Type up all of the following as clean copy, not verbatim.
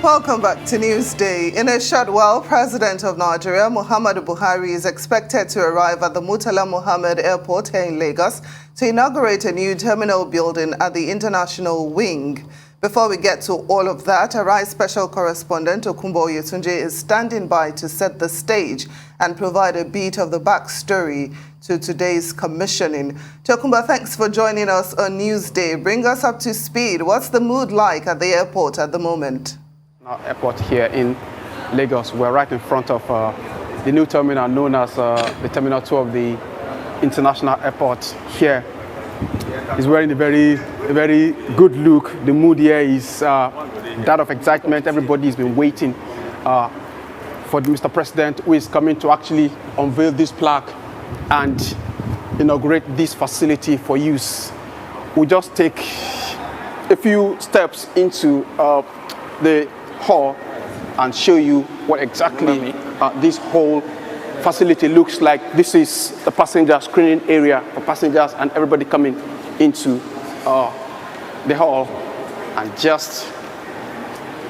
Welcome back to Newsday. In a short while, President of Nigeria, Muhammad Buhari, is expected to arrive at the Murtala Muhammed Airport here in Lagos to inaugurate a new terminal building at the International Wing. Before we get to all of that, Arise special correspondent Okumbo Yetunje is standing by to set the stage and provide a bit of the backstory to today's commissioning. Okumbo, thanks for joining us on Newsday. Bring us up to speed. What's the mood like at the airport at the moment? Our airport here in Lagos. We're right in front of the new terminal known as the Terminal 2 of the International Airport here. He's wearing a very good look. The mood here is that of excitement. Everybody's been waiting for Mr. President, who is coming to actually unveil this plaque and inaugurate this facility for use. We'll just take a few steps into the hall and show you what exactly this whole facility looks like. This is the passenger screening area for passengers and everybody coming into the hall. And just,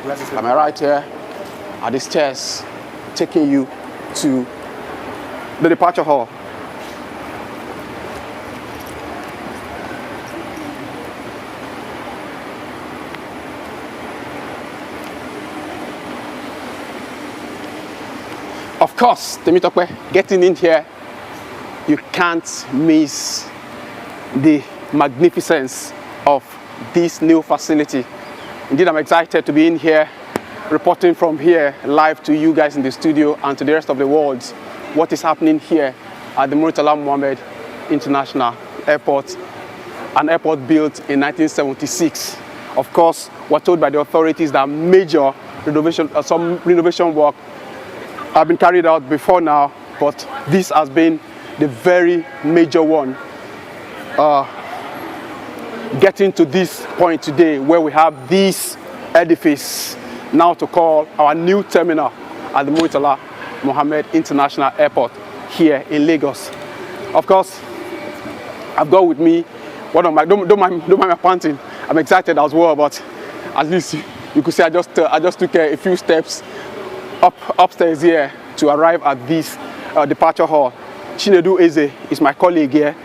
am I right here, at the stairs, taking you to the departure hall. Of course, Temitope, getting in here, you can't miss the magnificence of this new facility. Indeed, I'm excited to be in here, reporting from here live to you guys in the studio and to the rest of the world what is happening here at the Murtala Muhammed International Airport, an airport built in 1976. Of course, we're told by the authorities that major renovation, some renovation work have been carried out before now, but this has been the very major one. Getting to this point today where we have this edifice now to call our new terminal at the Murtala Muhammed International Airport here in Lagos. Of course, I've got with me one of my, don't mind my panting. I'm excited as well, but at least you could say I just took a few steps upstairs here to arrive at this departure hall. Chinedu Eze is my colleague here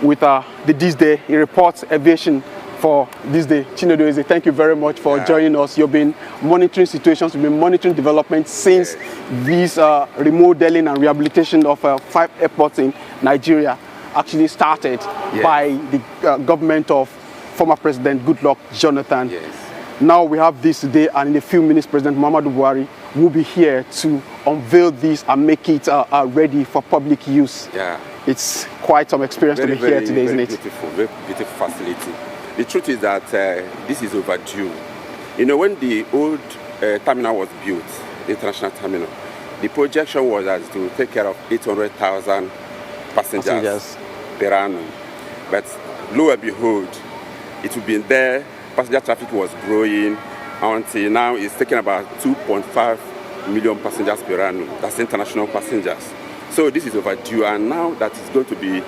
with this day. He reports aviation for this day. Chinedu Eze, thank you very much for joining us. You've been monitoring situations, you've been monitoring developments since this remodeling and rehabilitation of 5 airports in Nigeria actually started by the government of former President Goodluck Jonathan. Now we have this today, and in a few minutes, President Muhammad Buhari will be here to unveil this and make it ready for public use. It's quite some experience to be here today, isn't it? Very beautiful facility. The truth is that this is overdue. You know, when the old terminal was built, the international terminal, the projection was as to take care of 800,000 passengers per annum. But lo and behold, it will be there. Passenger traffic was growing until now it's taking about 2.5 million passengers per annum. That's international passengers. So this is overdue, and now that it's going to be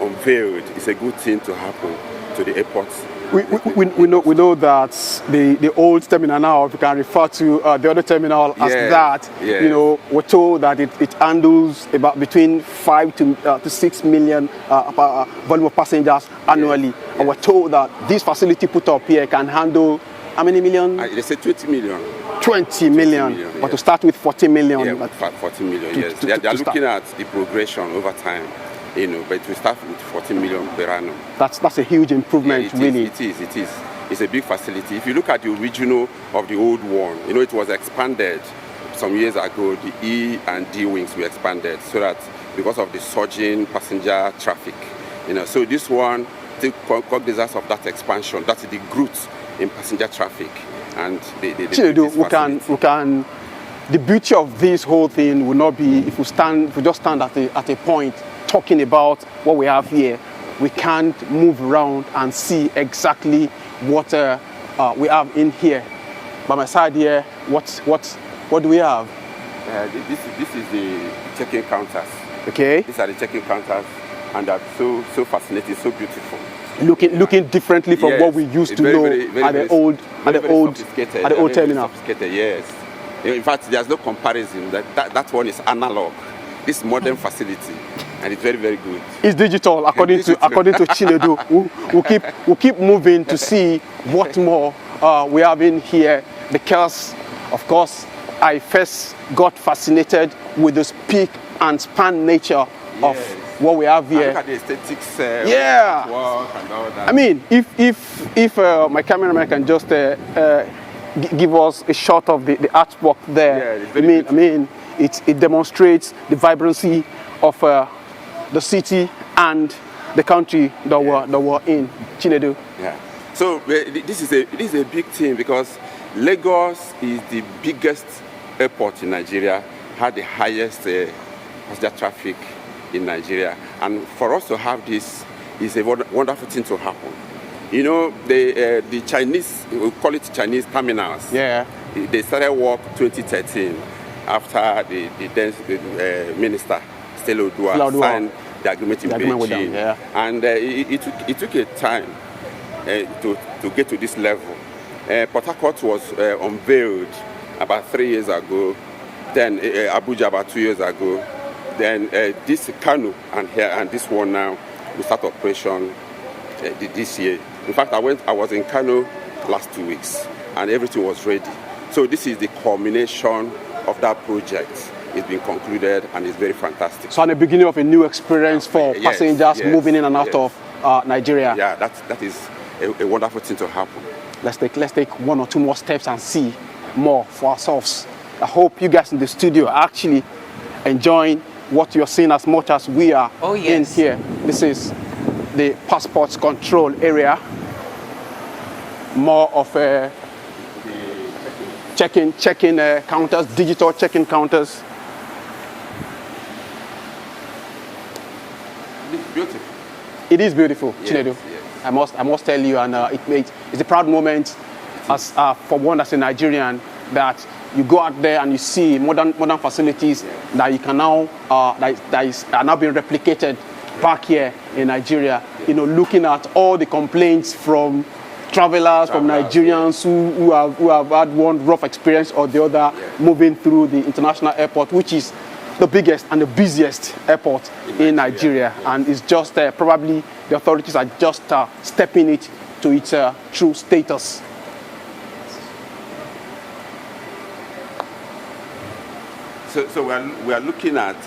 unveiled, it's a good thing to happen to the airports. We know that the old terminal now, if we can refer to the other terminal as that, you know, we're told that it handles about between 5 to 6 million volume of passengers annually. And we're told that this facility put up here can handle how many million? They say 20 million. 20 million, but to start with 40 million. Yeah, 40 million, yes. They are looking at the progression over time. You know, but we start with 14 million per annum. That's a huge improvement, really. It is. It's a big facility. If you look at the original of the old one, you know, it was expanded some years ago. The E and D wings were expanded so that because of the surging passenger traffic, you know, so this one take cognizance of that expansion. That's the growth in passenger traffic, and the beauty of this whole thing will not be if we just stand at a point talking about what we have here. We can't move around and see exactly what we have in here. By my side here, what do we have? This is the check-in counters. Okay. These are the check-in counters, and they're so fascinating, so beautiful. looking differently from Yes, what we used it's to know very, at the old sophisticated. at the old Very terminal. Sophisticated, yes. In fact, there's no comparison. That one is analog. This modern facility, and it's very, very good. It's digital, according to Chinedu. We'll keep moving to see what more we have in here, because, of course, I first got fascinated with the peak and span nature of what we have here. Look at the aesthetics. Yeah. Work and all that. I mean, if my cameraman can just give us a shot of the artwork there. Yeah, it's very I mean, it demonstrates the vibrancy of the city and the country that we're in. Chinedu. Yeah. So this is a big thing, because Lagos is the biggest airport in Nigeria, had the highest passenger traffic in Nigeria, and for us to have this is a wonderful thing to happen. You know, the Chinese, we call it Chinese terminals. Yeah. They started work 2013 after the then minister Stelodua signed the agreement in Beijing. Yeah. And it took a time to get to this level. Port Harcourt was unveiled about 3 years ago, then Abuja about 2 years ago, then this Kano and this one now will start operation this year. In fact, I was in Kano last 2 weeks, and everything was ready. So this is the culmination of that project. It's been concluded, and it's very fantastic. So, at the beginning of a new experience for passengers moving in and out of Nigeria. Yeah, that is a wonderful thing to happen. Let's take one or two more steps and see more for ourselves. I hope you guys in the studio are actually enjoying what you're seeing as much as we are in here. This is the passports control area. More of a check-in counters, digital check-in counters. It's beautiful. It is beautiful, Yes, Chinedu. yes. I must tell you, and it's a proud moment as for one as a Nigerian, that you go out there and you see modern facilities that you can now are now being replicated back here in Nigeria. You know, looking at all the complaints from travelers, from Nigerians who have had one rough experience or the other moving through the international airport, which is the biggest and the busiest airport in Nigeria. And it's just probably the authorities are just stepping it to its true status. So we are looking at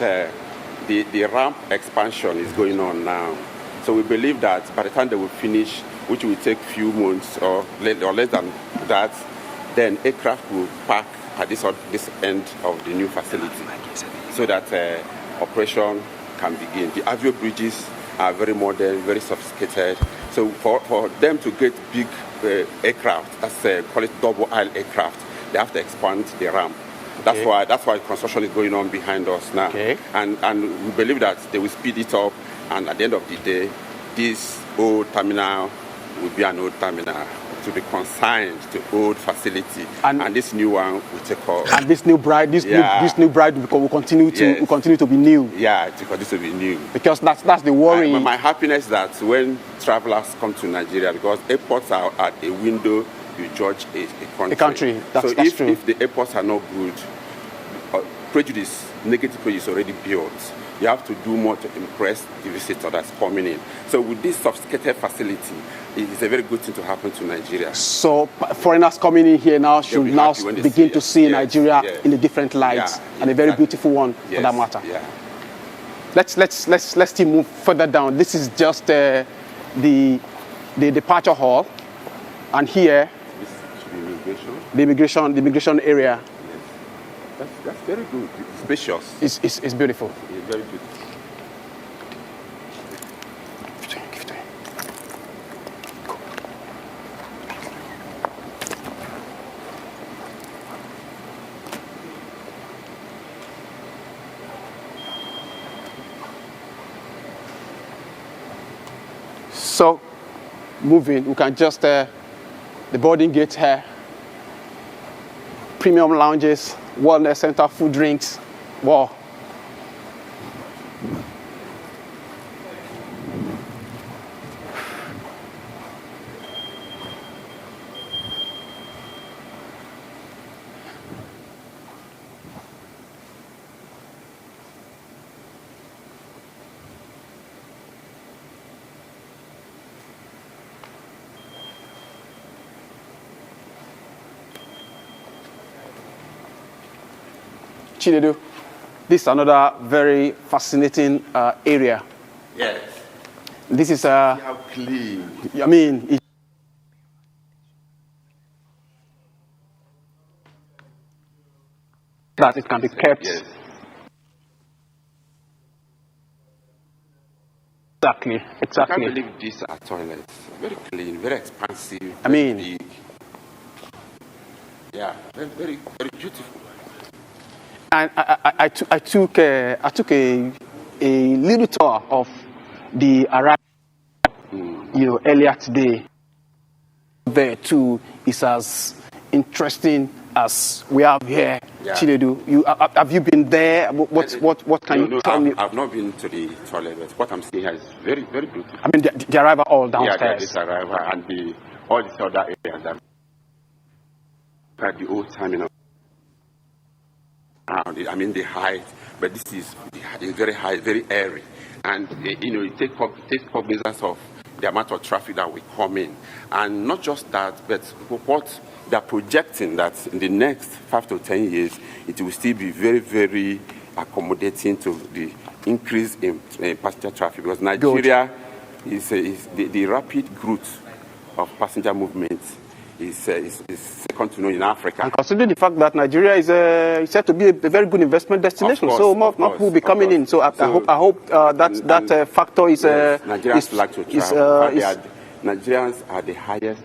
the ramp expansion is going on now. So we believe that by the time they will finish, which will take few months or less than that, then aircraft will park at this end of the new facility, so that operation can begin. The avio bridges are very modern, very sophisticated. So for them to get big aircraft, call it double aisle aircraft, they have to expand the ramp. That's why construction is going on behind us now. Okay. And we believe that they will speed it up, and at the end of the day, this old terminal will be an old terminal to be consigned to old facility, and this new one will take off. And this new bride, this new bride will continue to be new. Yeah, it will continue to be new. Because that's the worry. My happiness that when travelers come to Nigeria, because airports are at a window, you judge a country. A country. That's true. If the airports are not good, negative prejudice already built. You have to do more to impress the visitor that's coming in. So with this sophisticated facility, it's a very good thing to happen to Nigeria. So foreigners coming in here now should now begin to see Nigeria in a different light, and a very beautiful one for that matter. Yeah. Let's still move further down. This is just the departure hall, and here the immigration area. That's very good. It's spacious. It's beautiful. It's very good. So, moving, we can just the boarding gate here. Premium lounges, wellness center, food, drinks. Wow. Chinedu, this is another very fascinating area. Yes. This is How clean. I mean, that it can be kept. Yes. Exactly. I can't believe these are toilets. Very clean, very expansive. I mean, big. Yeah, very beautiful. And I took a little tour of the arrival, earlier today. There too is as interesting as we have here. Yeah. Chinedu, have you been there? What can you tell me? I've not been to the toilet, but what I'm seeing here is very beautiful. I mean, the arrival all downstairs. Yeah, this arrival and all these other areas that at the old terminal. I mean the height, but this is very high, very airy, and it takes cognizance of the amount of traffic that will come in, and not just that, but what they're projecting that in the next 5 to 10 years, it will still be very accommodating to the increase in passenger traffic, because Nigeria is the rapid growth of passenger movement is second to none in Africa. And considering the fact that Nigeria is said to be a very good investment destination, course, so more people will be coming in. So I hope that factor is. Yes, Nigerians like to travel. Nigerians are the highest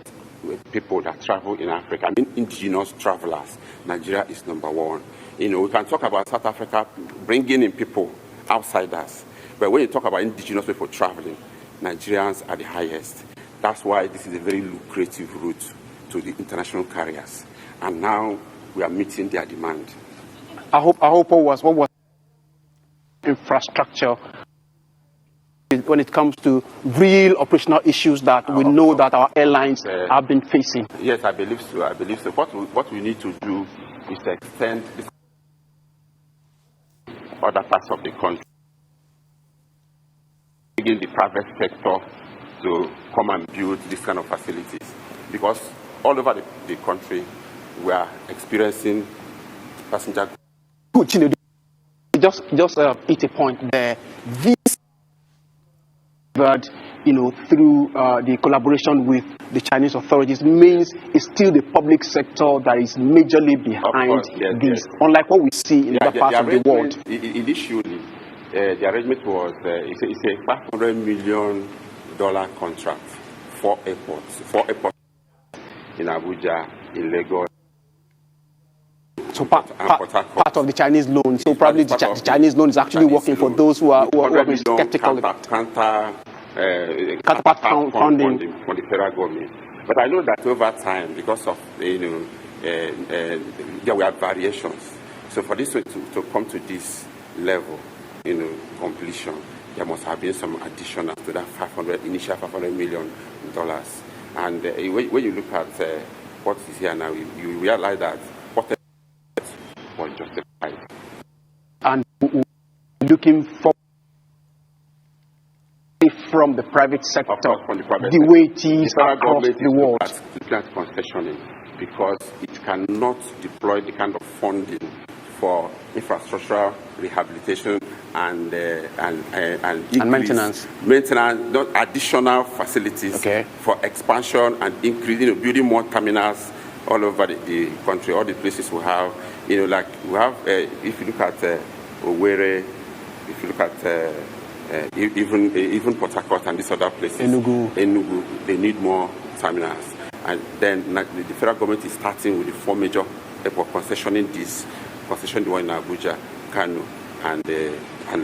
people that travel in Africa. I mean, indigenous travelers. Nigeria is #1. We can talk about South Africa bringing in people, outsiders, but when you talk about indigenous people traveling, Nigerians are the highest. That's why this is a very lucrative route to the international carriers, and now we are meeting their demand. I hope what was infrastructure when it comes to real operational issues that we know that our airlines have been facing. Yes, I believe so. What we need to do is to extend this other parts of the country, in the private sector to come and build this kind of facilities, because all over the country we are experiencing passenger. Good, Chinedu. Just hit a point there. This, through the collaboration with the Chinese authorities, means it's still the public sector that is majorly behind this, unlike what we see in other parts of the world. Initially, the arrangement was it's a $500 million contract for airports in Abuja, in Lagos. So part of the Chinese loan. So probably the Chinese loan is actually working for those who are skeptical. Counterpart funding from the federal government. But I know that over time, because of there were variations. So for this to come to this level, completion, there must have been some addition to that initial $500 million. And when you look at what is here now, you realize that what was justified. And looking for from the private sector, the way it is across the world. Looking at concessioning, because it cannot deploy the kind of funding for infrastructural rehabilitation and maintenance, not additional facilities for expansion and increasing, building more terminals all over the country. All the places we have, like we have. If you look at Owerri, if you look at even Port Harcourt and these other places, Enugu, they need more terminals. And then the federal government is starting with the 4 major airport concessioning the one in Abuja, Kano, and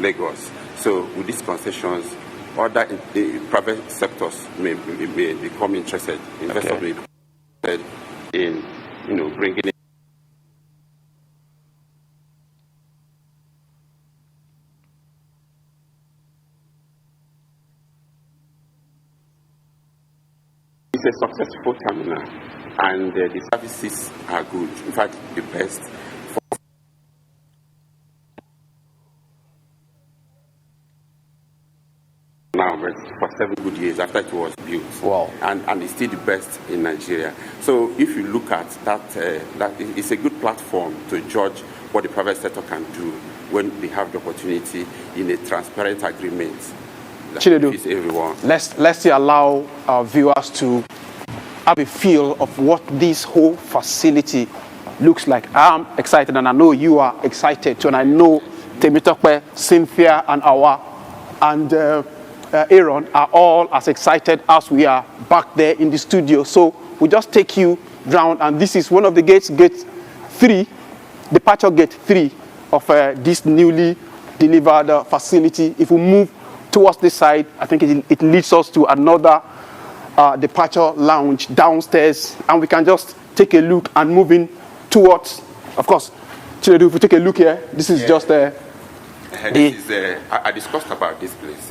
Lagos. So with these concessions, other private sectors may become interested. Investors may be interested in bringing in. It's a successful terminal, and the services are good. In fact, the best. Now, for 7 good years after it was built. Wow. And it's still the best in Nigeria. So if you look at that, it's a good platform to judge what the private sector can do when they have the opportunity in a transparent agreement that benefits everyone. Let's still allow our viewers to have a feel of what this whole facility looks like. I'm excited, and I know you are excited too, and I know Temitope, Cynthia, and Aaron are all as excited as we are back there in the studio. So we just take you round, and this is one of the gates, gate 3, departure gate 3 of this newly delivered facility. If we move towards this side, I think it leads us to another departure lounge downstairs, and we can just take a look and move in towards, of course, Chinedu, if we take a look here, this is just I discussed about this place.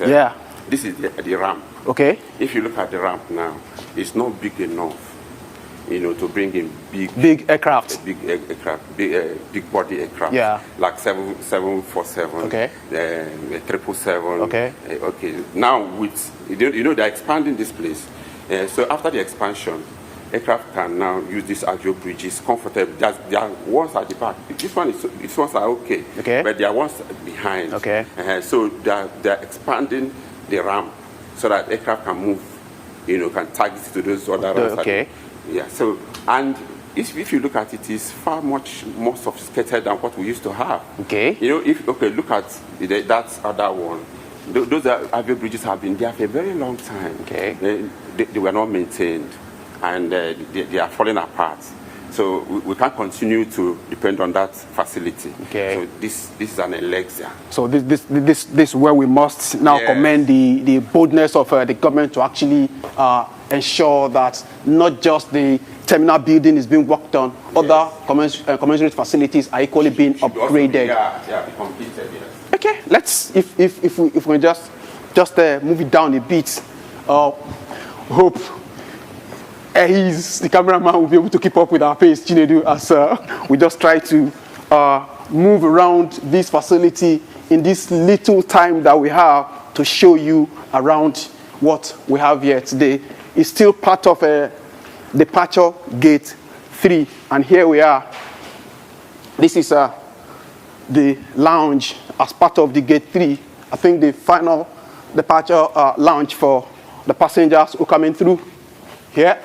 This is the ramp. Okay. If you look at the ramp now, it's not big enough, to bring in big aircraft. Big aircraft, big body aircraft. Yeah. Like 747. Okay. 777. Okay. Okay. Now with they're expanding this place. So after the expansion, aircraft can now use these agile bridges comfortably. There are ones at the back. These ones are okay. Okay. But there are ones behind. Okay. So they're expanding the ramp so that aircraft can move, can target to those other ramps. Okay. Yeah. So, and if you look at it, it's far much more sophisticated than what we used to have. Okay. Look at that other one. Those aviation bridges have been there for a very long time. Okay. They were not maintained, and they are falling apart. So we can't continue to depend on that facility. Okay. So this is an elixir. So this is where we must now commend the boldness of the government to actually ensure that not just the terminal building is being worked on, other commensurate facilities are equally being upgraded. Yeah, completed. Yes. Okay, let's if we just move it down a bit. Hope the cameraman will be able to keep up with our pace, Chinedu, as we just try to move around this facility in this little time that we have to show you around what we have here today. It's still part of departure gate 3, and here we are. This is the lounge as part of the gate 3. I think the final departure lounge for the passengers who are coming through here.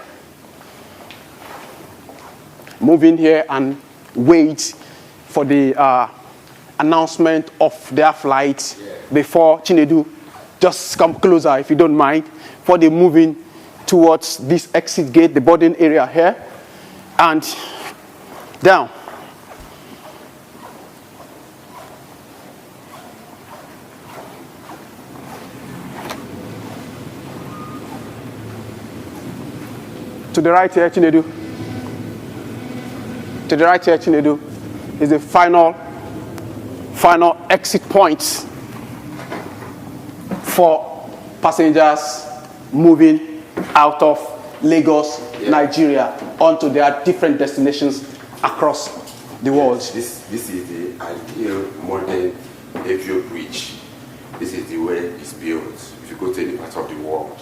Move in here and wait for the announcement of their flight before Chinedu. Just come closer if you don't mind. Before they move in towards this exit gate, the boarding area here, and down. To the right here, Chinedu. To the right here, Chinedu, is the final exit point for passengers moving out of Lagos, Nigeria, onto their different destinations across the world. This is the ideal modern aviation bridge. This is the way it's built. If you go to any part of the world,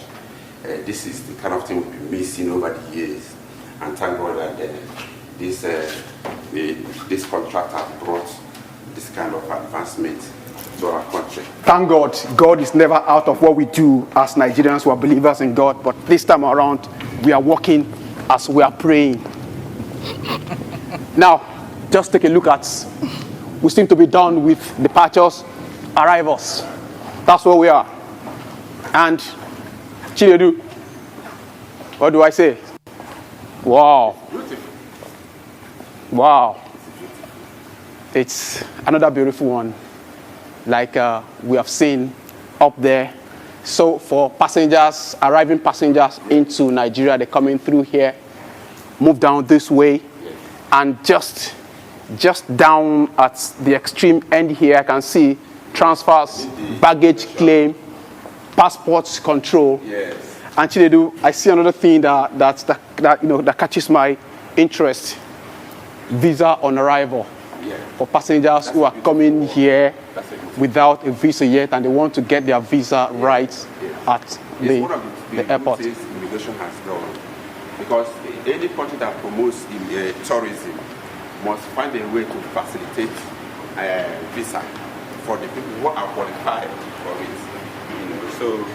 this is the kind of thing we've been missing over the years. And thank God that this contract has brought this kind of advancement to our country. Thank God. God is never out of what we do as Nigerians who are believers in God. But this time around, we are working as we are praying. Now, just take a look at, we seem to be done with departures, arrivals. That's where we are. And Chinedu, what do I say? Wow. Wow. It's another beautiful one, like we have seen up there. So for passengers, arriving passengers into Nigeria, they're coming through here, move down this way, and just down at the extreme end here, I can see transfers, baggage claim, passport control. Yes. And Chinedu, I see another thing that catches my interest: visa on arrival. For passengers who are coming here without a visa yet, and they want to get their visa right at the airport. It's immigration has done, because any country that promotes tourism must find a way to facilitate visa for the people who are qualified for it. So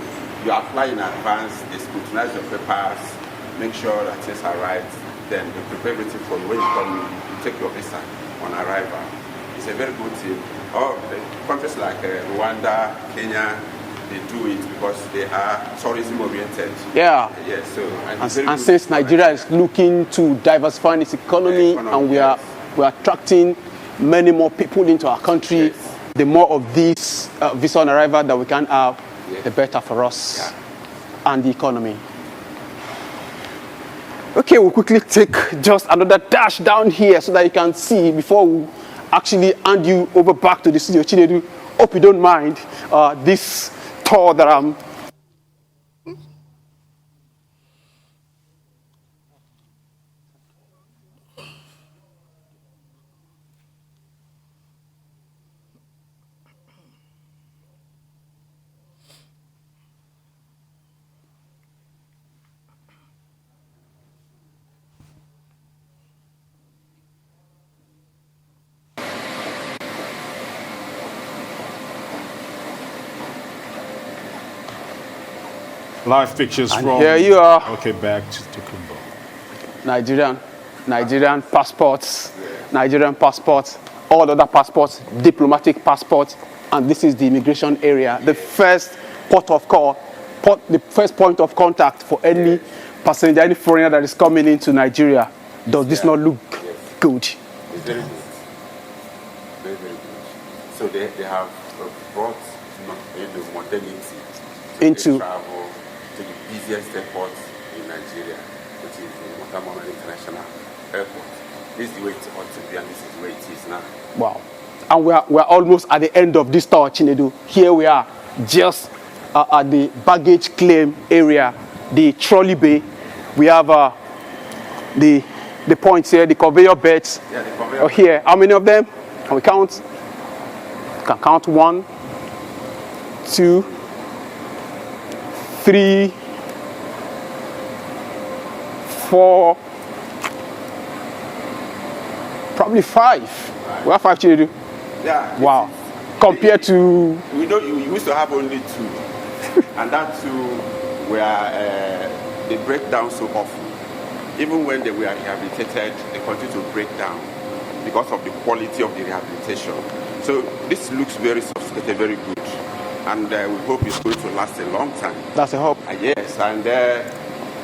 you apply in advance, they scrutinize your papers, make sure that things are right, then they prepare everything for you. When you come, you take your visa on arrival. It's a very good thing. Countries like Rwanda, Kenya, they do it because they are tourism oriented. Yeah. Yes. So and since Nigeria is looking to diversify its economy, and we are attracting many more people into our country, yes. The more of these visa on arrival that we can have, yes. The better for us and the economy. Okay, we'll quickly take just another dash down here so that you can see before we actually hand you over back to the studio. Chinedu, hope you don't mind this tour that I'm live pictures and from. here you are. Okay, back to Tokumbo. Nigerian passports, all other passports, diplomatic passports, and this is the immigration area, the first port of call, the first point of contact for any passenger, any foreigner that is coming into Nigeria. Does this not look good? It's very good. Very, very good. So they have brought modernity into travel to the busiest airport in Nigeria, which is the Muhammed International Airport. This is the way it ought to be, and this is the way it is now. Wow. And we're almost at the end of this tour, Chinedu. Here we are, just at the baggage claim area, the trolley bay. We have the points here, the conveyor belts. Yeah, the conveyor here. How many of them? Can we count? We can count 1, 2, 3, 4, probably 5. We have 5, Chinedu. Yeah. Wow. Compared to... We used to have only 2. And that 2 were, they break down so often. Even when they were rehabilitated, they continue to break down because of the quality of the rehabilitation. So this looks very sophisticated, very good. And we hope it's going to last a long time. That's a hope. Yes, and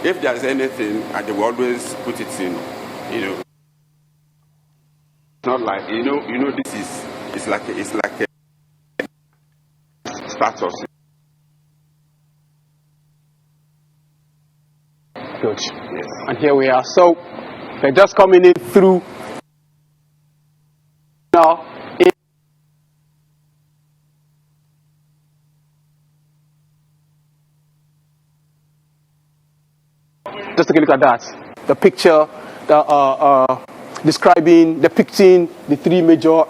if there's anything, they will always put it in, not like, this is, it's like a status. Good. Yes. And here we are. So we're just coming in through now. Just take a look at that. The picture depicting the 3 major.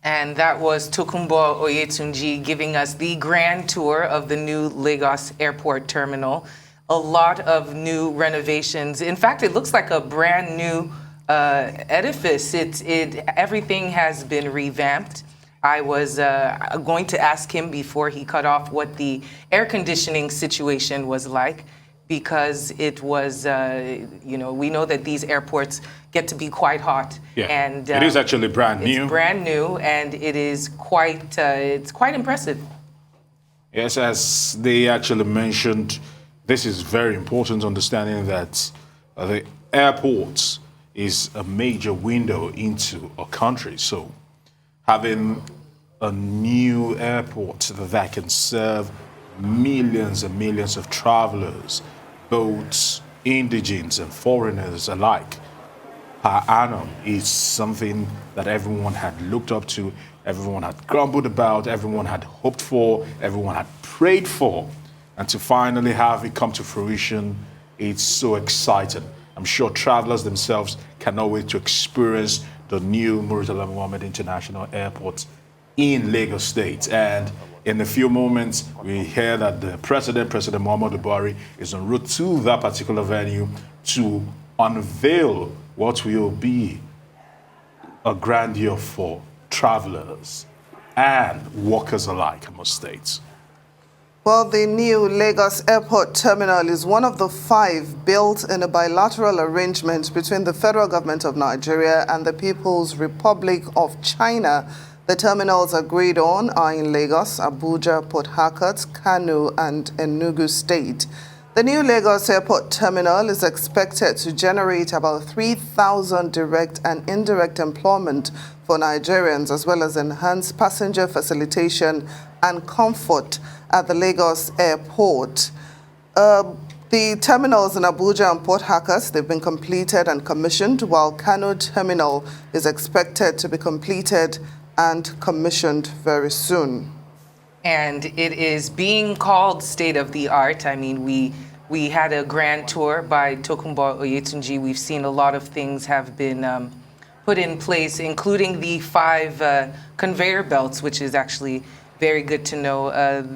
And that was Tokumbo Oyetunji giving us the grand tour of the new Lagos Airport Terminal. A lot of new renovations. In fact, it looks like a brand new edifice. Everything has been revamped. I was going to ask him before he cut off what the air conditioning situation was like, because it was, we know that these airports get to be quite hot. Yeah, and it is actually brand new. It's brand new, and it is quite impressive. Yes, as they actually mentioned, this is very important, understanding that the airport is a major window into a country. So having a new airport that can serve millions and millions of travelers, both indigenes and foreigners alike, per annum is something that everyone had looked up to, everyone had grumbled about, everyone had hoped for, everyone had prayed for. And to finally have it come to fruition, it's so exciting. I'm sure travelers themselves cannot wait to experience the new Murtala Muhammed International Airport in Lagos State. And in a few moments, we hear that the President Muhammad Buhari, is en route to that particular venue to unveil what will be a grandeur for travelers and workers alike, I must state. Well, the new Lagos Airport Terminal is one of the 5 built in a bilateral arrangement between the federal government of Nigeria and the People's Republic of China. The terminals agreed on are in Lagos, Abuja, Port Harcourt, Kano, and Enugu State. The new Lagos Airport Terminal is expected to generate about 3,000 direct and indirect employment for Nigerians, as well as enhance passenger facilitation and comfort at the Lagos Airport. The terminals in Abuja and Port Harcourt, they've been completed and commissioned, while Kano Terminal is expected to be completed and commissioned very soon. And it is being called state-of-the-art. I mean, we had a grand tour by Tokunboh Oyetunji. We've seen a lot of things have been put in place, including the 5 conveyor belts, which is actually very good to know.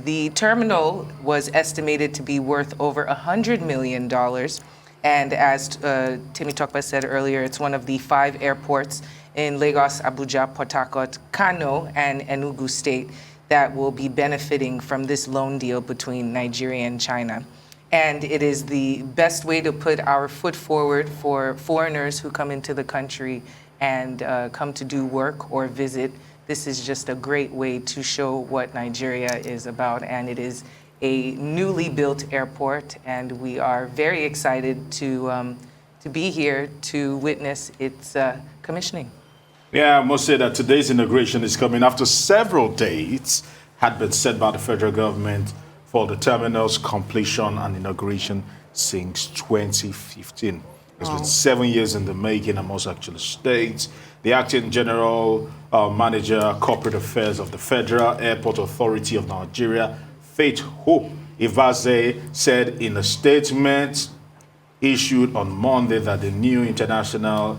The terminal was estimated to be worth over $100 million. And as Timmy Tokpa said earlier, it's one of the 5 airports in Lagos, Abuja, Port Harcourt, Kano, and Enugu State that will be benefiting from this loan deal between Nigeria and China. And it is the best way to put our foot forward for foreigners who come into the country and come to do work or visit. This is just a great way to show what Nigeria is about, and it is a newly built airport, and we are very excited to be here to witness its commissioning. Yeah, I must say that today's inauguration is coming after several dates had been set by the federal government for the terminal's completion and inauguration since 2015. It's been 7 years in the making, I must actually state. The acting general manager, corporate affairs of the Federal Airport Authority of Nigeria, Faith Hope Ivaze, said in a statement issued on Monday that the new international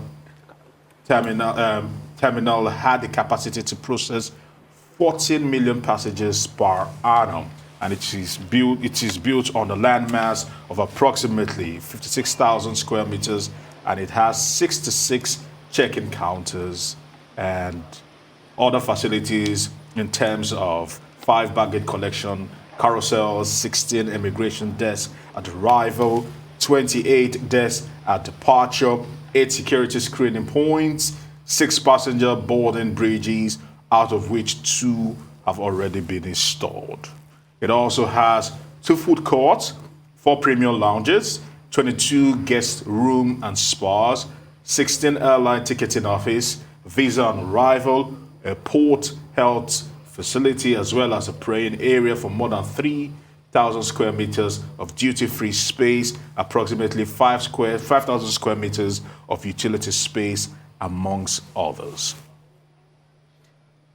terminal had the capacity to process 14 million passengers per annum, and it is built on a landmass of approximately 56,000 square meters, and it has 66 check-in counters and other facilities in terms of 5 baggage collection carousels, 16 immigration desks at arrival, 28 desks at departure, 8 security screening points, 6 passenger boarding bridges, out of which 2 have already been installed. It also has 2 food courts, 4 premium lounges, 22 guest room and spas, 16 airline ticketing office, visa on arrival, a port health facility, as well as a praying area for more than 3,000 square meters of duty-free space, approximately 5,000 square meters of utility space, amongst others.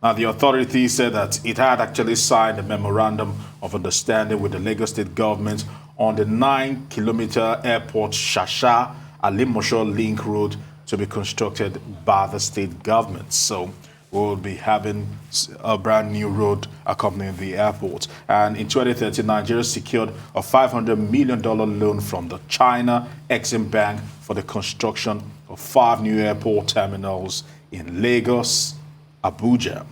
Now, the authority said that it had actually signed a memorandum of understanding with the Lagos State government on the 9-kilometer airport Shasha Alimosho Link Road to be constructed by the state government. So we'll be having a brand new road accompanying the airport. And in 2013, Nigeria secured a $500 million loan from the China Exim Bank for the construction of 5 new airport terminals in Lagos, Abuja,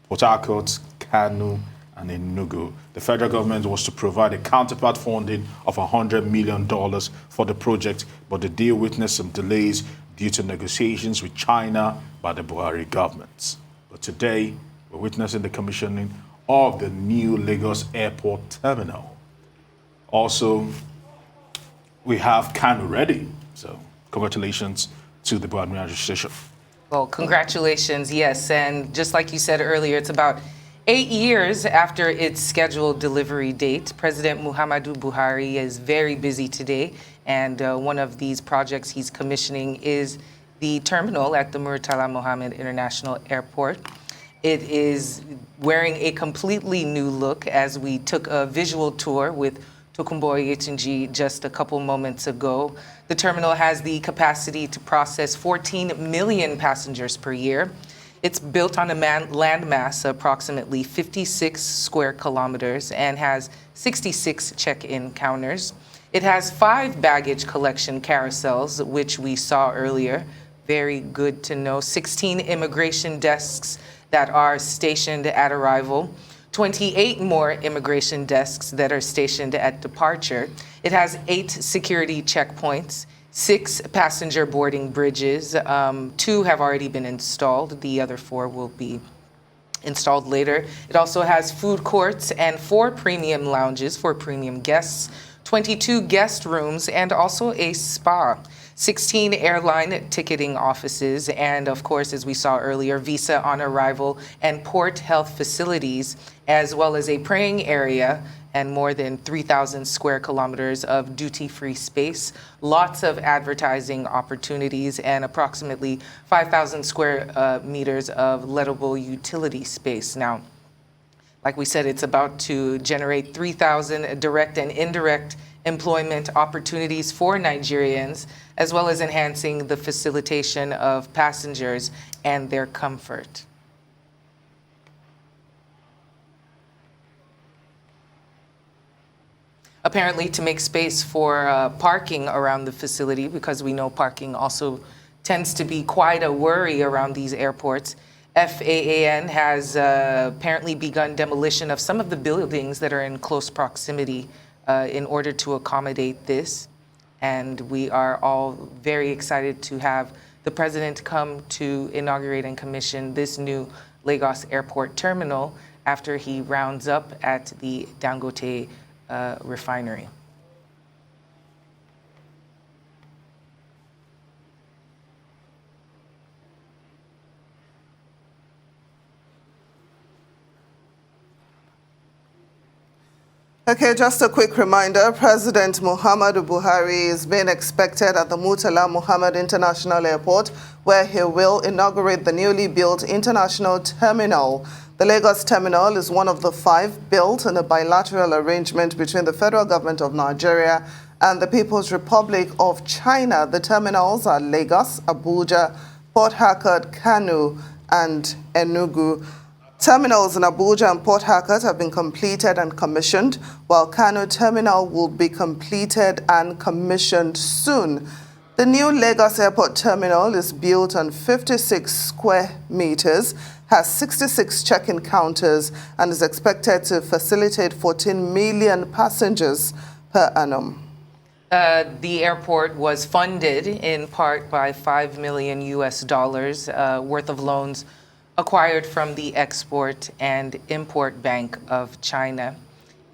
Port Harcourt, Kano, and Enugu. The federal government was to provide a counterpart funding of $100 million for the project, but the deal witnessed some delays due to negotiations with China by the Buhari government. But today, we're witnessing the commissioning of the new Lagos Airport Terminal. Also, we have Kano ready. So, congratulations to the Buhari administration. Well, congratulations, yes. And just like you said earlier, it's about 8 years after its scheduled delivery date. President Muhammadu Buhari is very busy today, and one of these projects he's commissioning is the terminal at the Murtala Muhammed International Airport. It is wearing a completely new look as we took a visual tour with Tokunboh Yetunji just a couple moments ago. The terminal has the capacity to process 14 million passengers per year. It's built on a landmass approximately 56 square kilometers and has 66 check-in counters. It has 5 baggage collection carousels, which we saw earlier. Very good to know. 16 immigration desks that are stationed at arrival. 28 more immigration desks that are stationed at departure. It has 8 security checkpoints, 6 passenger boarding bridges. 2 have already been installed. The other 4 will be installed later. It also has food courts and 4 premium lounges for premium guests, 22 guest rooms, and also a spa. 16 airline ticketing offices, and of course, as we saw earlier, visa on arrival and port health facilities, as well as a praying area and more than 3,000 square kilometers of duty-free space, lots of advertising opportunities, and approximately 5,000 square meters of lettable utility space. Now, like we said, it's about to generate 3,000 direct and indirect employment opportunities for Nigerians, as well as enhancing the facilitation of passengers and their comfort. Apparently, to make space for parking around the facility, because we know parking also tends to be quite a worry around these airports, FAAN has apparently begun demolition of some of the buildings that are in close proximity in order to accommodate this. And we are all very excited to have the president come to inaugurate and commission this new Lagos Airport terminal after he rounds up at the Dangote refinery. Okay, just a quick reminder, President Muhammad Buhari is being expected at the Murtala Muhammed International Airport, where he will inaugurate the newly built international terminal. The Lagos terminal is one of the 5 built in a bilateral arrangement between the federal government of Nigeria and the People's Republic of China. The terminals are Lagos, Abuja, Port Harcourt, Kano, and Enugu. Terminals in Abuja and Port Harcourt have been completed and commissioned, while Kano terminal will be completed and commissioned soon. The new Lagos Airport terminal is built on 56 square meters, has 66 check-in counters, and is expected to facilitate 14 million passengers per annum. The airport was funded in part by $5 million worth of loans acquired from the Export and Import Bank of China.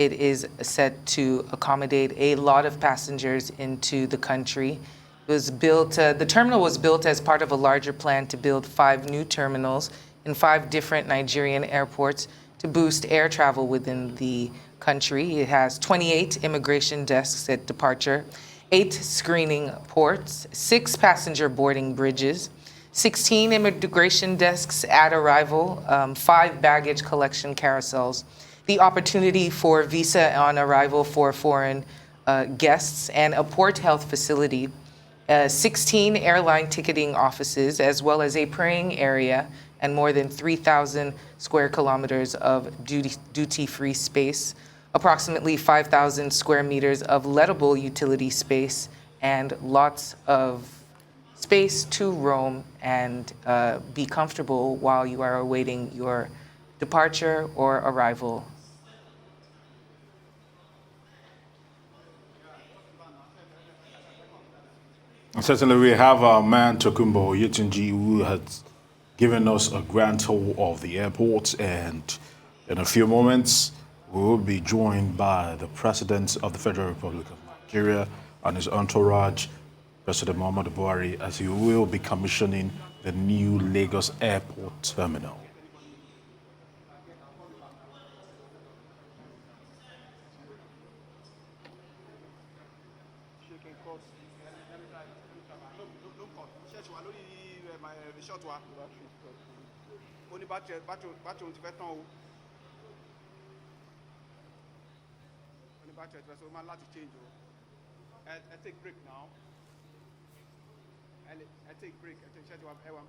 It is set to accommodate a lot of passengers into the country. It was built, the terminal was built as part of a larger plan to build 5 new terminals in 5 different Nigerian airports to boost air travel within the country. It has 28 immigration desks at departure, 8 screening ports, 6 passenger boarding bridges, 16 immigration desks at arrival, 5 baggage collection carousels, the opportunity for visa on arrival for foreign guests, and a port health facility, 16 airline ticketing offices, as well as a praying area, and more than 3,000 square kilometers of duty-free space, approximately 5,000 square meters of lettable utility space, and lots of space to roam and be comfortable while you are awaiting your departure or arrival. Certainly, we have our man Tokunboh Yetunji, who has given us a grand tour of the airport, and in a few moments, we will be joined by the President of the Federal Republic of Nigeria and his entourage, President Muhammad Buhari, as he will be commissioning the new Lagos Airport terminal.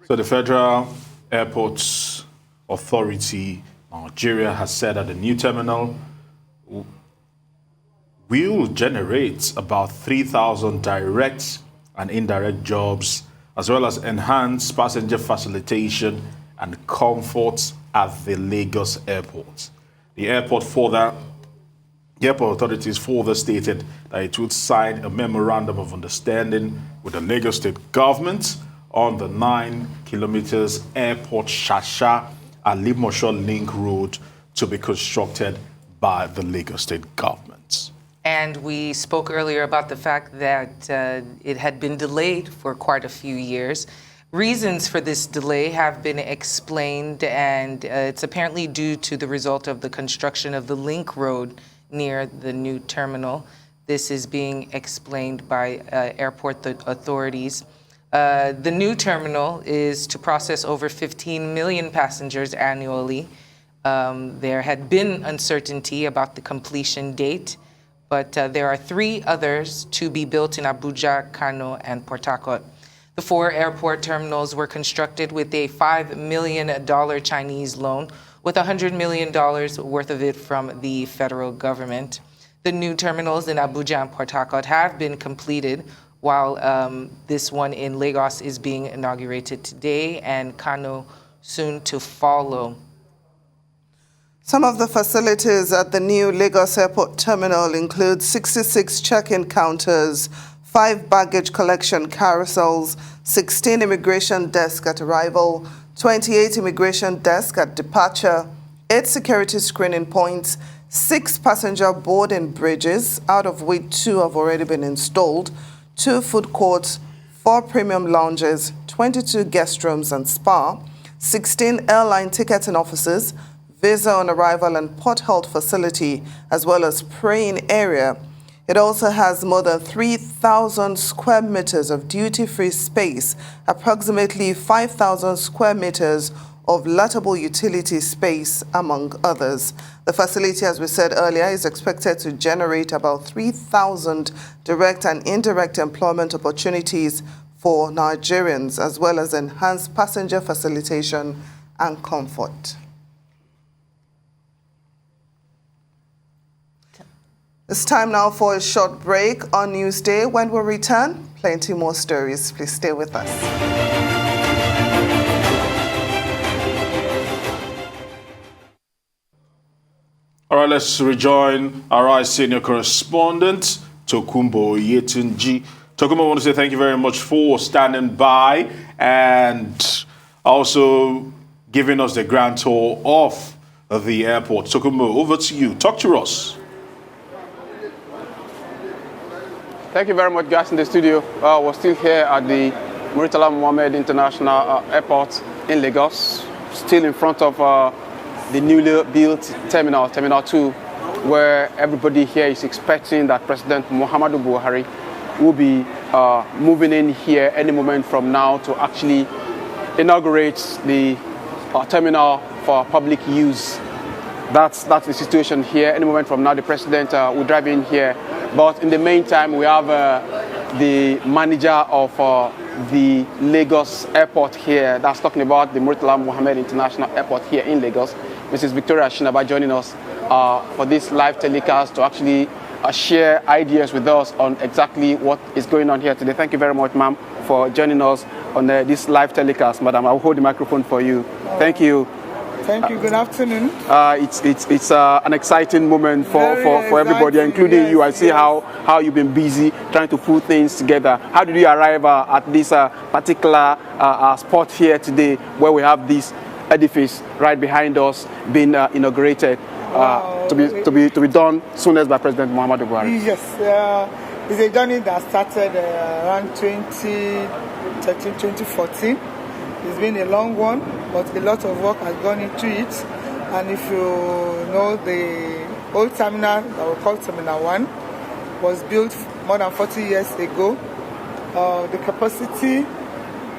So the Federal Airports Authority, Nigeria, has said that the new terminal will generate about 3,000 direct and indirect jobs, as well as enhance passenger facilitation and comfort at the Lagos airport. The airport authorities further stated that it would sign a memorandum of understanding with the Lagos State government on the 9 kilometers airport Shasha and Limosho link road to be constructed by the Lagos State government. And we spoke earlier about the fact that it had been delayed for quite a few years. Reasons for this delay have been explained, and it's apparently due to the result of the construction of the link road near the new terminal. This is being explained by airport authorities. The new terminal is to process over 15 million passengers annually. There had been uncertainty about the completion date, but there are 3 others to be built in Abuja, Kano, and Port Harcourt. The 4 airport terminals were constructed with a $5 million Chinese loan, with $100 million worth of it from the federal government. The new terminals in Abuja and Port Harcourt have been completed, while this one in Lagos is being inaugurated today, and Kano soon to follow. Some of the facilities at the new Lagos Airport Terminal include 66 check-in counters, 5 baggage collection carousels, 16 immigration desks at arrival, 28 immigration desks at departure, 8 security screening points, 6 passenger boarding bridges, out of which 2 have already been installed, 2 food courts, 4 premium lounges, 22 guest rooms and spa, 16 airline ticketing offices, visa on arrival and port health facility, as well as praying area. It also has more than 3,000 square meters of duty-free space, approximately 5,000 square meters of lettable utility space, among others. The facility, as we said earlier, is expected to generate about 3,000 direct and indirect employment opportunities for Nigerians, as well as enhance passenger facilitation and comfort. It's time now for a short break on Newsday. When we return, plenty more stories. Please stay with us. All right, let's rejoin our senior correspondent, Tokunbo Yetunji. Tokunbo, I want to say thank you very much for standing by and also giving us the grand tour of the airport. Tokunbo, over to you. Talk to us. Thank you very much, guys, in the studio. We're still here at the Murtala Muhammed International Airport in Lagos, still in front of the newly built Terminal 2, where everybody here is expecting that President Muhammad Buhari will be moving in here any moment from now to actually inaugurate the terminal for public use. That's the situation here. Any moment from now, the President will drive in here. But in the meantime, we have the manager of the Lagos airport here, that's talking about the Murtala Muhammed International Airport here in Lagos, Mrs. Victoria Shinaba, joining us for this live telecast to actually share ideas with us on exactly what is going on here today. Thank you very much, ma'am, for joining us on this live telecast. Madam, I'll hold the microphone for you. Thank you. Thank you. Good afternoon. It's an exciting moment for everybody, including yes, you. I see how you've been busy trying to put things together. How did you arrive at this particular spot here today, where we have this edifice right behind us being inaugurated to be done soonest by President Muhammad Buhari? Yes, it's a journey that started around 2013, 2014. It's been a long one, but a lot of work has gone into it. And if you know, the old terminal that we call Terminal 1 was built more than 40 years ago. The capacity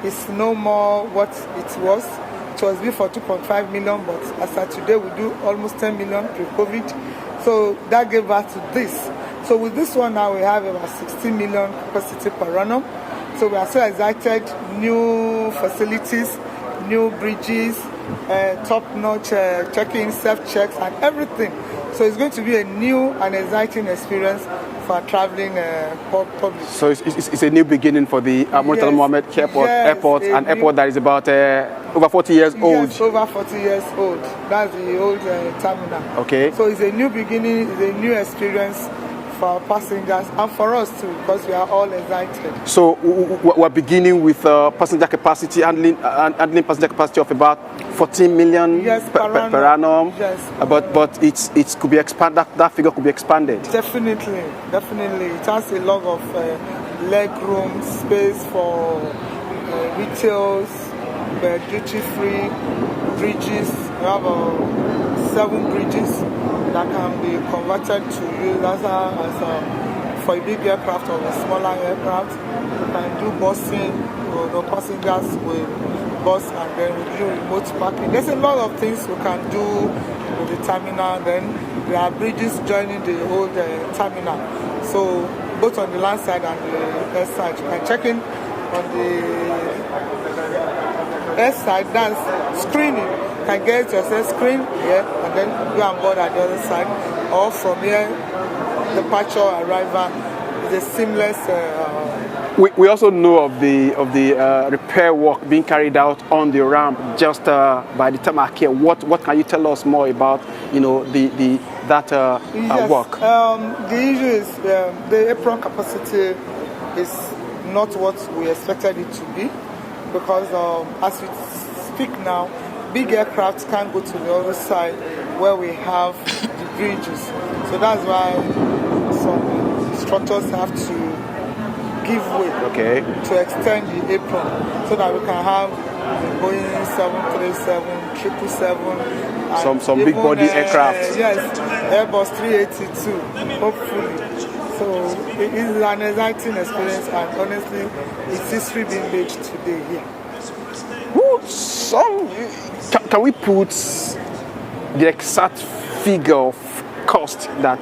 It's no more what it was. It was before 2.5 million, but as of today, we do almost 10 million pre-COVID. So that gave birth to this. So with this one now, we have about 16 million capacity per annum. So we are so excited. New facilities, new bridges, top-notch check-in, self-checks, and everything. So it's going to be a new and exciting experience for traveling public. So it's a new beginning for the Murtala Muhammed Airport, an airport that is about over 40 years old. Yes, over 40 years old. That's the old terminal. Okay. So it's a new beginning, it's a new experience for our passengers and for us too, because we are all excited. So we're beginning with passenger capacity, handling passenger capacity of about 14 million per annum. Yes. But it could be expanded. That figure could be expanded. Definitely. It has a lot of leg room, space for retails, duty-free bridges. We have 7 bridges that can be converted to use as for a big aircraft or a smaller aircraft. We can do busing, passengers with bus, and then we do remote parking. There's a lot of things we can do with the terminal. Then there are bridges joining the old terminal. So both on the land side and the air side, you can check in on the air side. That's screening. You can get yourself screen here and then go on board at the other side, or from here, departure, arrival is a seamless. We also know of the repair work being carried out on the ramp just by the tarmac here. What can you tell us more about that work? The issue is the apron capacity is not what we expected it to be, because as we speak now, big aircraft can't go to the other side where we have the bridges. So that's why some structures have to give way to extend the apron so that we can have Boeing 737, 777, some big body aircraft. Yes, Airbus 382, hopefully. So it is an exciting experience, and honestly, it's history being made today here. Can we put the exact figure of cost that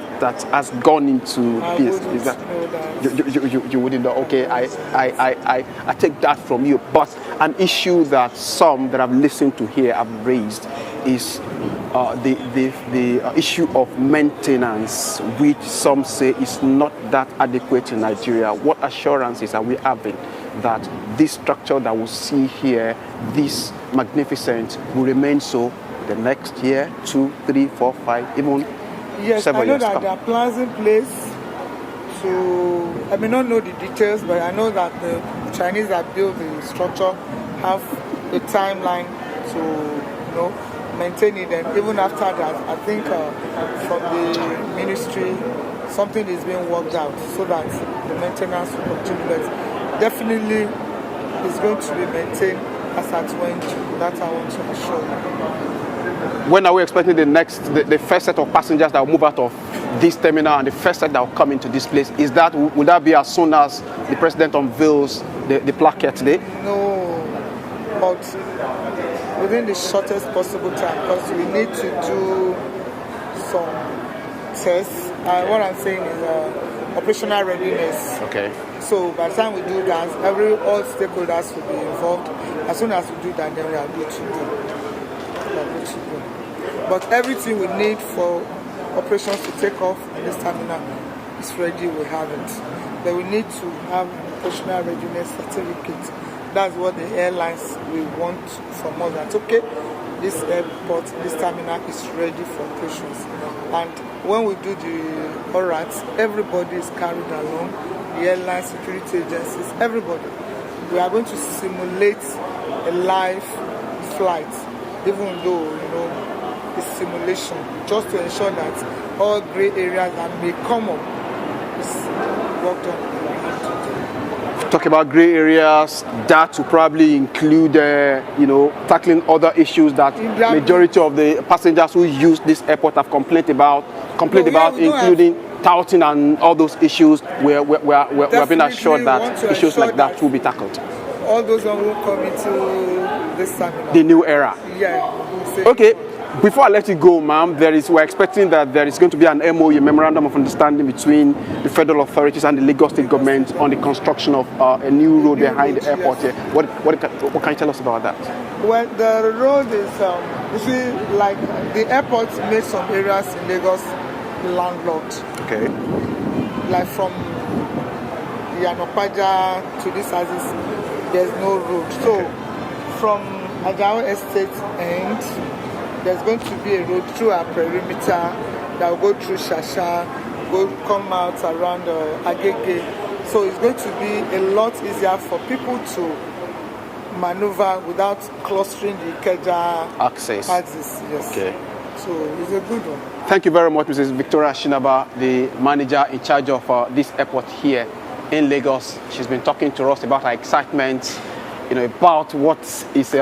has gone into this? Is that you wouldn't know? Okay, I take that from you. But an issue that some that I've listened to here have raised is the issue of maintenance, which some say is not that adequate in Nigeria. What assurances are we having that this structure that we see here, this magnificent, will remain so the next year, 2, 3, 4, 5, even several years? Yes, I know that there are plans in place to, I may not know the details, but I know that the Chinese that built the structure have a timeline to maintain it, and even after that, I think from the ministry, something is being worked out so that the maintenance will continue. But definitely it's going to be maintained as at when that I want to assure you. When are we expecting the first set of passengers that will move out of this terminal and the first set that will come into this place? Would that be as soon as the president unveils the plaquette today? No, but within the shortest possible time, because we need to do some tests. What I'm saying is operational readiness. Okay. So by the time we do that, all stakeholders will be involved. As soon as we do that, then we are good to go. But everything we need for operations to take off in this terminal is ready. We have it. But we need to have operational readiness certificate. That's what the airlines will want from us. That's okay. This airport, this terminal is ready for operations. And when we do the ORATs, everybody is carried along. The airline security agencies, everybody. We are going to simulate a live flight, even though, it's simulation, just to ensure that all gray areas that may come up is worked on. Talk about gray areas, that will probably include, tackling other issues that majority of the passengers who use this airport have complained about, including touting and all those issues. We're being assured that issues like that will be tackled. all those ones won't come into this terminal. The new era. Yeah. Okay. Before I let you go, ma'am, we're expecting that there is going to be an MOU, memorandum of understanding between the federal authorities and the Lagos State government on the construction of a new road behind the airport here. What can you tell us about that? Well, the road is, you see, like the airport made some areas in Lagos landlocked. Okay. Like from Yanopaja to this Aziz, there's no road. So from Ajao Estate end, there's going to be a road through our perimeter that will go through Shasha, come out around Agege. So it's going to be a lot easier for people to maneuver without clustering the Ikeja access. Yes. Okay. So it's a good one. Thank you very much, Mrs. Victoria Shinaba, the manager in charge of this airport here in Lagos. She's been talking to us about her excitement, about what is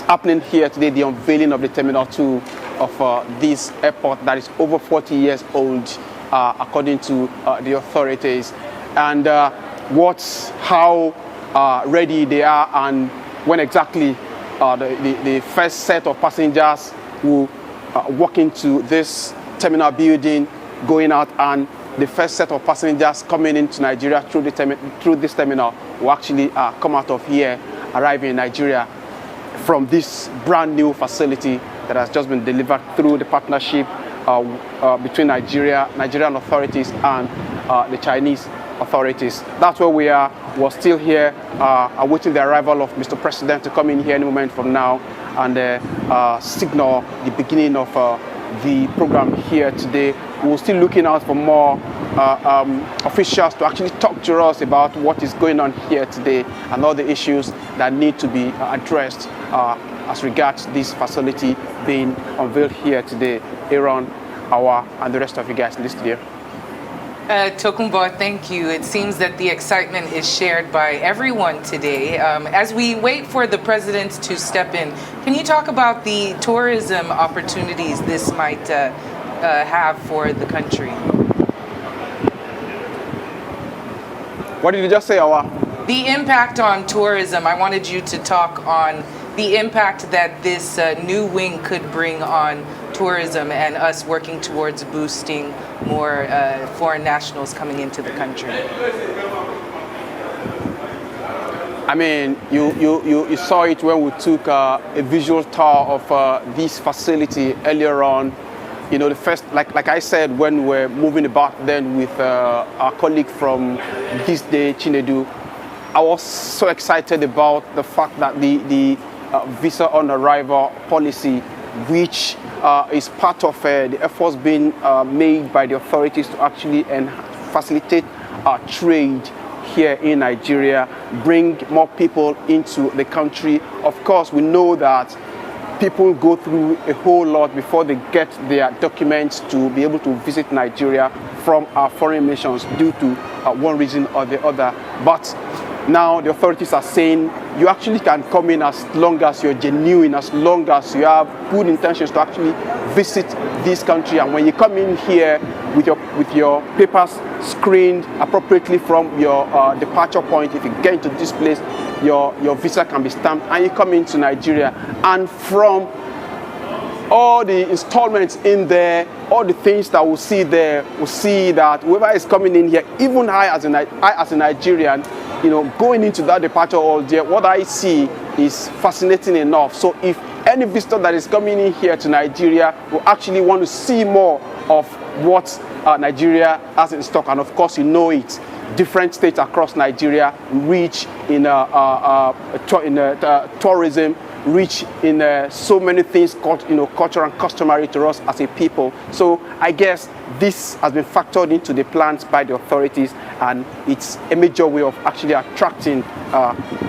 happening here today, the unveiling of the Terminal 2 of this airport that is over 40 years old, according to the authorities, and how ready they are, and when exactly the first set of passengers will walk into this terminal building, going out, and the first set of passengers coming into Nigeria through this terminal will actually come out of here, arriving in Nigeria from this brand new facility that has just been delivered through the partnership between Nigerian authorities and the Chinese authorities. That's where we are. We're still here awaiting the arrival of Mr. President to come in here any moment from now and signal the beginning of the program here today. We're still looking out for more officials to actually talk to us about what is going on here today and all the issues that need to be addressed as regards this facility being unveiled here today. Aaron, Awa, and the rest of you guys in the studio. Tokunbo, thank you. It seems that the excitement is shared by everyone today. As we wait for the president to step in, can you talk about the tourism opportunities this might have for the country? What did you just say, Awa? The impact on tourism. I wanted you to talk on the impact that this new wing could bring on tourism and us working towards boosting more foreign nationals coming into the country. I mean, you saw it when we took a visual tour of this facility earlier on. The first, like I said, when we're moving about then with our colleague from this day, Chinedu, I was so excited about the fact that the visa on arrival policy, which is part of the efforts being made by the authorities to actually facilitate trade here in Nigeria, bring more people into the country. Of course, we know that people go through a whole lot before they get their documents to be able to visit Nigeria from our foreign nations due to one reason or the other. But now the authorities are saying you actually can come in as long as you're genuine, as long as you have good intentions to actually visit this country. And when you come in here with your papers screened appropriately from your departure point, if you get into this place, your visa can be stamped and you come into Nigeria. And from all the installments in there, all the things that we'll see there, we'll see that whoever is coming in here, even I as a Nigerian, going into that departure hall there, what I see is fascinating enough. So if any visitor that is coming in here to Nigeria will actually want to see more of what Nigeria has in stock, and of course it, different states across Nigeria rich in tourism, rich in so many things called culture and customary to us as a people. So I guess this has been factored into the plans by the authorities, and it's a major way of actually attracting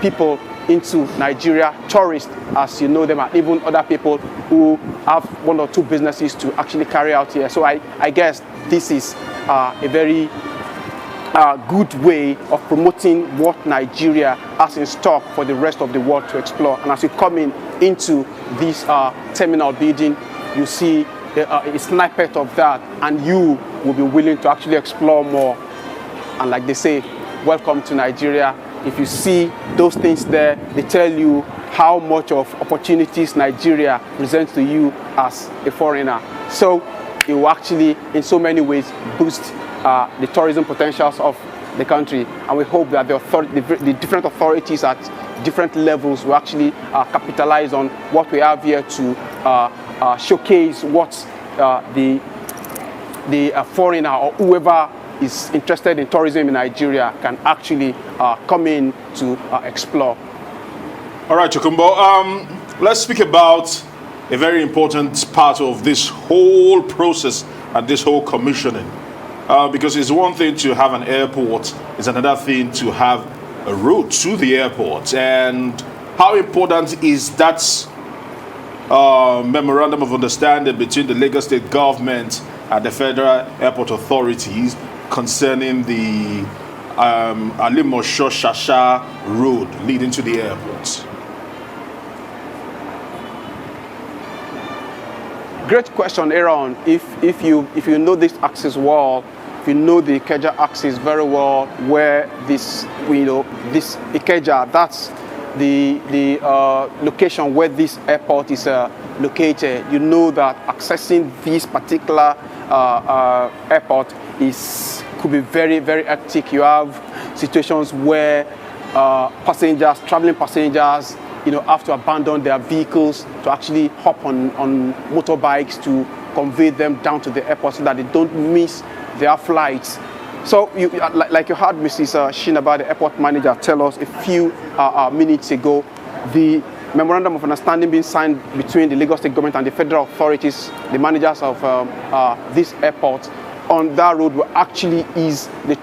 people into Nigeria, tourists as you know them, and even other people who have one or two businesses to actually carry out here. So I guess this is a very good way of promoting what Nigeria has in stock for the rest of the world to explore. And as you come into this terminal building, you see a snippet of that, and you will be willing to actually explore more. And like they say, welcome to Nigeria. if you see those things there, they tell you how much of opportunities Nigeria presents to you as a foreigner. So it will actually, in so many ways, boost the tourism potentials of the country. And we hope that the different authorities at different levels will actually capitalize on what we have here to showcase what the foreigner or whoever is interested in tourism in Nigeria can actually come in to explore. All right, Tokunbo, let's speak about a very important part of this whole process and this whole commissioning. Because it's one thing to have an airport, it's another thing to have a route to the airport. And how important is that memorandum of understanding between the Lagos State government and the Federal Airport Authorities concerning the Alimosho-Shasha road leading to the airport? Great question, Aaron. If you know this axis well, if you know the Ikeja axis very well, where this this Ikeja, that's the location where this airport is located. You know that accessing this particular airport could be very, very hectic. You have situations where traveling passengers, have to abandon their vehicles to actually hop on motorbikes to convey them down to the airport so that they don't miss their flights. So, like you heard Mrs. Shinaba, the airport manager, tell us a few minutes ago, the memorandum of understanding being signed between the Lagos State government and the federal authorities, the managers of this airport, on that road will actually ease the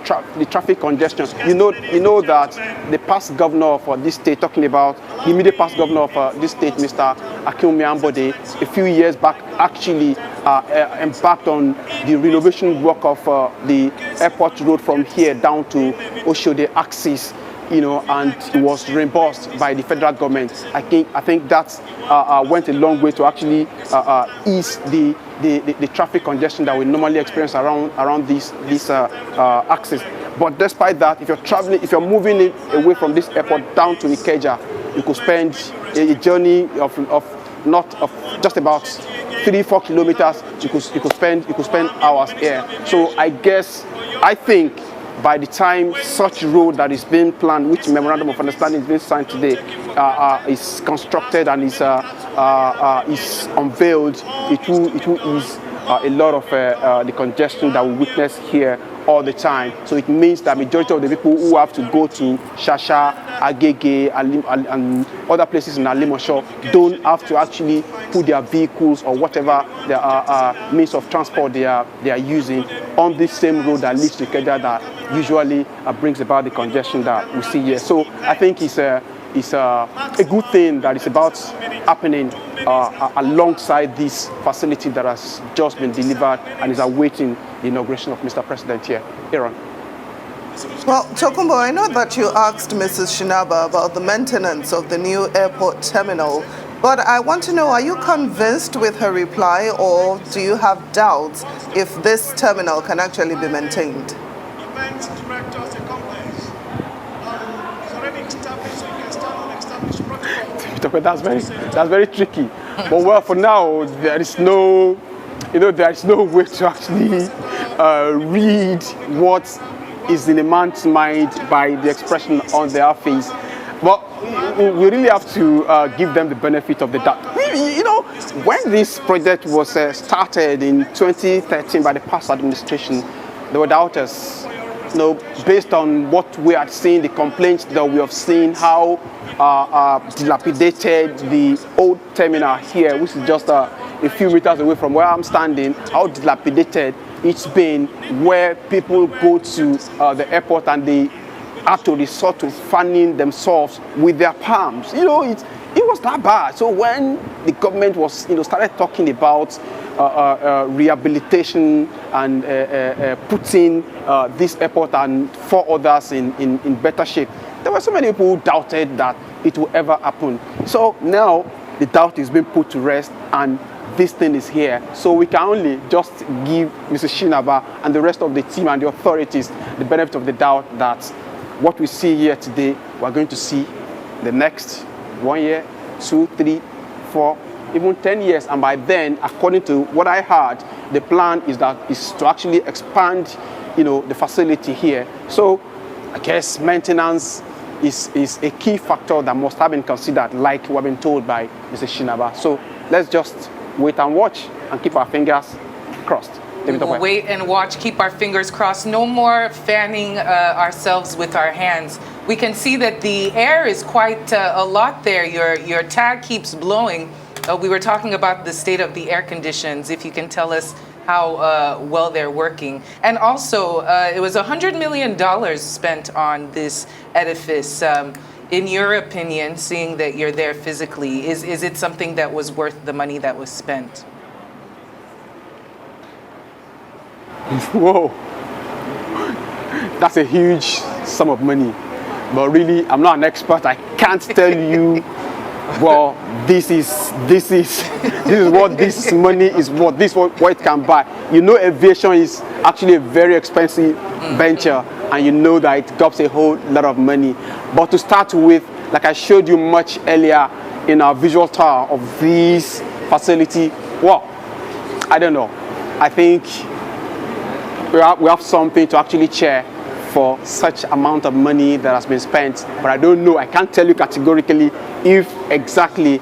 traffic congestion. You know that the past governor for this state, talking about the immediate past governor of this state, Mr. Akinwumi Ambode, a few years back actually embarked on the renovation work of the airport road from here down to Oshode axis, and it was reimbursed by the federal government. I think that went a long way to actually ease the traffic congestion that we normally experience around this axis. But despite that, if you're moving away from this airport down to Ikeja, you could spend a journey of just about 3-4 kilometers. You could spend hours here. So I think by the time such road that is being planned, which memorandum of understanding is being signed today, is constructed and is unveiled, it will ease a lot of the congestion that we witness here all the time. So it means that majority of the people who have to go to Shasha, Agege, and other places in Alimosho don't have to actually put their vehicles or whatever their means of transport they are using on this same road that leads to Ikeja that usually brings about the congestion that we see here. So I think it's a good thing that is about happening alongside this facility that has just been delivered and is awaiting the inauguration of Mr. President here. Aaron. Well, Tokunbo, I know that you asked Mrs. Shinaba about the maintenance of the new airport terminal, but I want to know, are you convinced with her reply, or do you have doubts if this terminal can actually be maintained? That's very tricky. But well, for now, there is no way to actually read what is in a man's mind by the expression on their face. But we really have to give them the benefit of the doubt. When this project was started in 2013 by the past administration, there were doubters. Based on what we had seen, the complaints that we have seen, how dilapidated the old terminal here, which is just a few meters away from where I'm standing, how dilapidated it's been, where people go to the airport and they have to resort to fanning themselves with their palms. It was that bad. So when the government was, started talking about rehabilitation and putting this airport and 4 others in better shape, there were so many people who doubted that it will ever happen. So now the doubt is being put to rest and this thing is here. So we can only just give Mrs. Shinaba and the rest of the team and the authorities the benefit of the doubt that what we see here today, we're going to see the next 1 year, 2, 3, 4, even 10 years. And by then, according to what I heard, the plan is to actually expand, the facility here. So I guess maintenance is a key factor that must have been considered, like we've been told by Mr. Shinaba. So let's just wait and watch and keep our fingers crossed. We will wait and watch, keep our fingers crossed. No more fanning ourselves with our hands. We can see that the air is quite a lot there. Your tag keeps blowing. We were talking about the state of the air conditions, if you can tell us how well they're working. And also, it was $100 million spent on this edifice. In your opinion, seeing that you're there physically, is it something that was worth the money that was spent? Whoa, that's a huge sum of money. But really, I'm not an expert. I can't tell you, well, this is what this money is worth. This is what it can buy. Aviation is actually a very expensive venture, and you know that it costs a whole lot of money. But to start with, like I showed you much earlier in our visual tour of this facility, well, I don't know. I think we have something to actually cheer for such amount of money that has been spent, but I don't know. I can't tell you categorically if exactly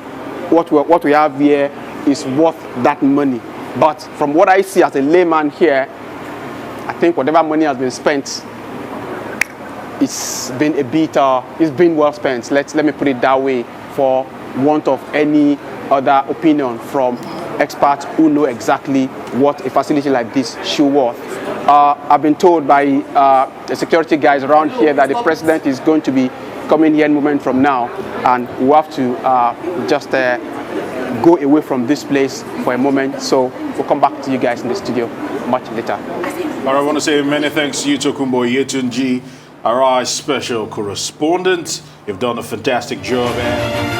what we have here is worth that money. But from what I see as a layman here, I think whatever money has been spent, it's been it's been well spent. Let me put it that way, for want of any other opinion from experts who know exactly what a facility like this should worth. I've been told by the security guys around here that the president is going to be coming here in a moment from now, and we'll have to just go away from this place for a moment. So we'll come back to you guys in the studio much later. All right, I want to say many thanks to you, Tokunbo Yetunji, our special correspondent. You've done a fantastic job, man.